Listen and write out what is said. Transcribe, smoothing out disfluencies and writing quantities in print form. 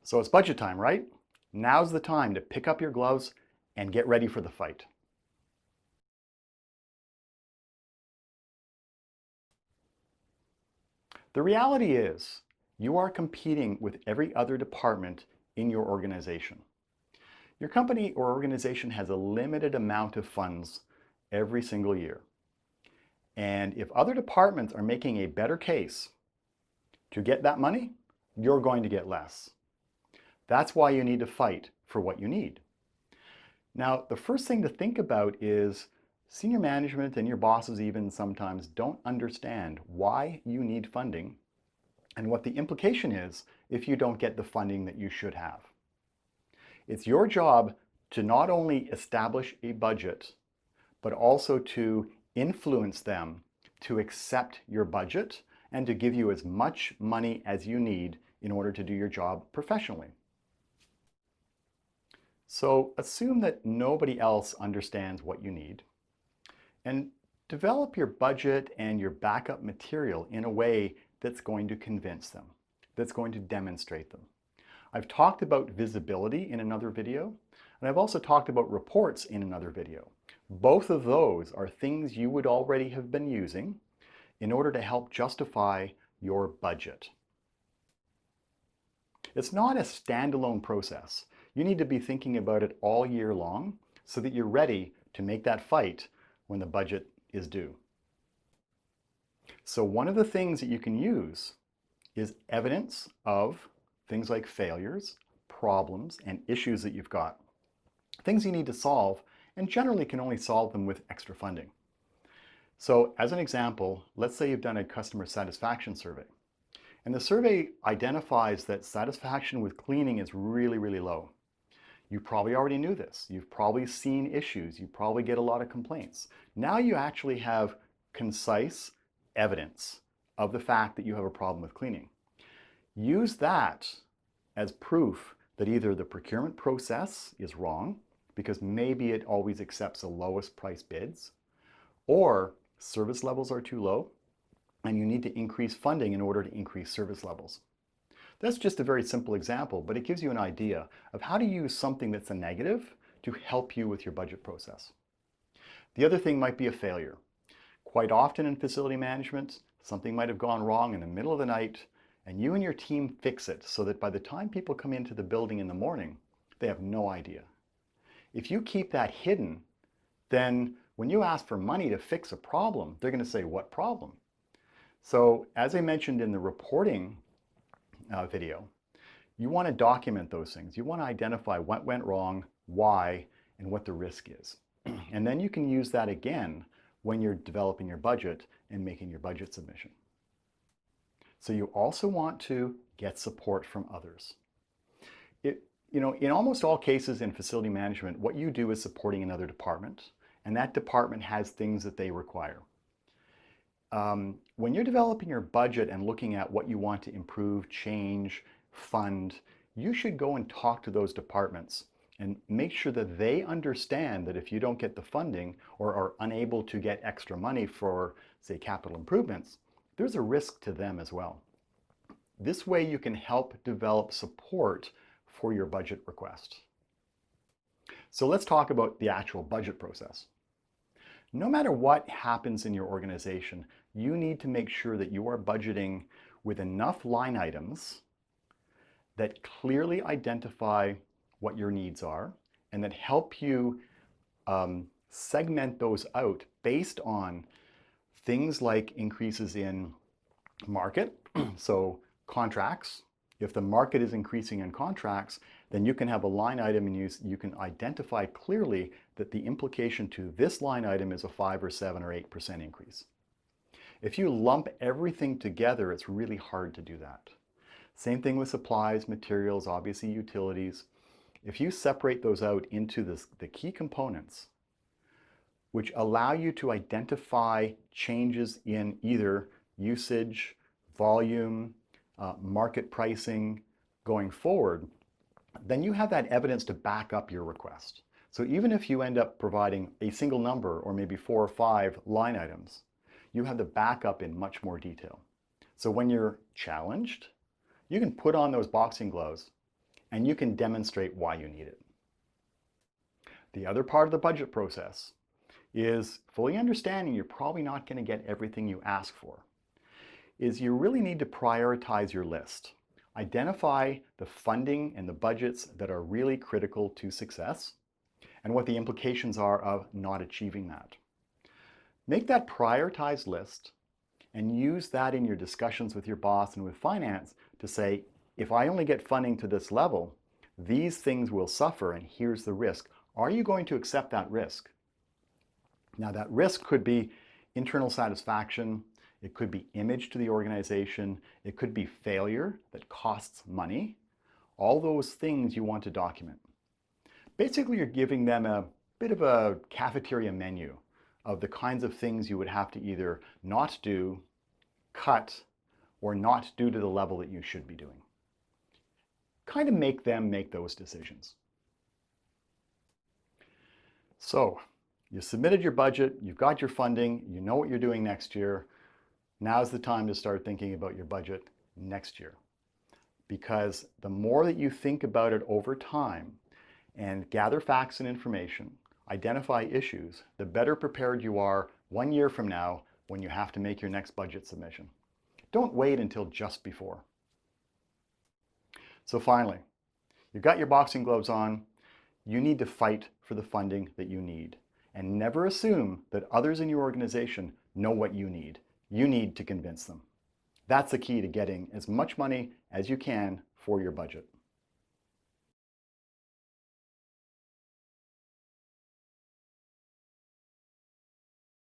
So it's budget time, right? Now's the time to pick up your gloves and get ready for the fight. The reality is, you are competing with every other department in your organization. Your company or organization has a limited amount of funds every single year. And if other departments are making a better case to get that money, you're going to get less. That's why you need to fight for what you need. Now, the first thing to think about is senior management and your bosses even sometimes don't understand why you need funding and what the implication is if you don't get the funding that you should have. It's your job to not only establish a budget, but also to influence them to accept your budget and to give you as much money as you need in order to do your job professionally. So assume that nobody else understands what you need and develop your budget and your backup material in a way that's going to convince them, that's going to demonstrate them. I've talked about visibility in another video, and I've also talked about reports in another video. Both of those are things you would already have been using in order to help justify your budget. It's not a standalone process. You need to be thinking about it all year long so that you're ready to make that fight when the budget is due. So one of the things that you can use is evidence of things like failures, problems, and issues that you've got. Things you need to solve, and generally can only solve them with extra funding. So as an example, let's say you've done a customer satisfaction survey. And the survey identifies that satisfaction with cleaning is really, really low. You probably already knew this. You've probably seen issues. You probably get a lot of complaints. Now you actually have concise evidence of the fact that you have a problem with cleaning. Use that as proof that either the procurement process is wrong, because maybe it always accepts the lowest price bids, or service levels are too low, and you need to increase funding in order to increase service levels. That's just a very simple example, but it gives you an idea of how to use something that's a negative to help you with your budget process. The other thing might be a failure. Quite often in facility management, something might have gone wrong in the middle of the night, and you and your team fix it so that by the time people come into the building in the morning, they have no idea. If you keep that hidden, then when you ask for money to fix a problem, they're going to say, "What problem?" So as I mentioned in the reporting video, you want to document those things. You want to identify what went wrong, why, and what the risk is. And then you can use that again when you're developing your budget and making your budget submission. So you also want to get support from others. In almost all cases in facility management, what you do is supporting another department, and that department has things that they require. When you're developing your budget and looking at what you want to improve, change, fund, you should go and talk to those departments and make sure that they understand that if you don't get the funding or are unable to get extra money for, say, capital improvements, there's a risk to them as well. This way you can help develop support for your budget request. So let's talk about the actual budget process. No matter what happens in your organization, you need to make sure that you are budgeting with enough line items that clearly identify what your needs are and that help you segment those out based on things like increases in market, so contracts. If the market is increasing in contracts, then you can have a line item and you can identify clearly that the implication to this line item is a 5 or 7 or 8% increase. If you lump everything together, it's really hard to do that. Same thing with supplies, materials, obviously utilities. If you separate those out into the key components, which allow you to identify changes in either usage, volume, market pricing going forward, then you have that evidence to back up your request. So even if you end up providing a single number or maybe 4 or 5 line items, you have the backup in much more detail. So when you're challenged, you can put on those boxing gloves and you can demonstrate why you need it. The other part of the budget process is fully understanding you're probably not going to get everything you ask for, is you really need to prioritize your list. Identify the funding and the budgets that are really critical to success and what the implications are of not achieving that. Make that prioritized list and use that in your discussions with your boss and with finance to say, if I only get funding to this level, these things will suffer and here's the risk. Are you going to accept that risk? Now that risk could be internal satisfaction, it could be image to the organization, it could be failure that costs money. All those things you want to document. Basically, you're giving them a bit of a cafeteria menu of the kinds of things you would have to either not do, cut, or not do to the level that you should be doing. Kind of make them make those decisions. So, you submitted your budget, you've got your funding, you know what you're doing next year. Now's the time to start thinking about your budget next year. Because the more that you think about it over time and gather facts and information, identify issues, the better prepared you are 1 year from now when you have to make your next budget submission. Don't wait until just before. So finally, you've got your boxing gloves on, you need to fight for the funding that you need. And never assume that others in your organization know what you need. You need to convince them. That's the key to getting as much money as you can for your budget.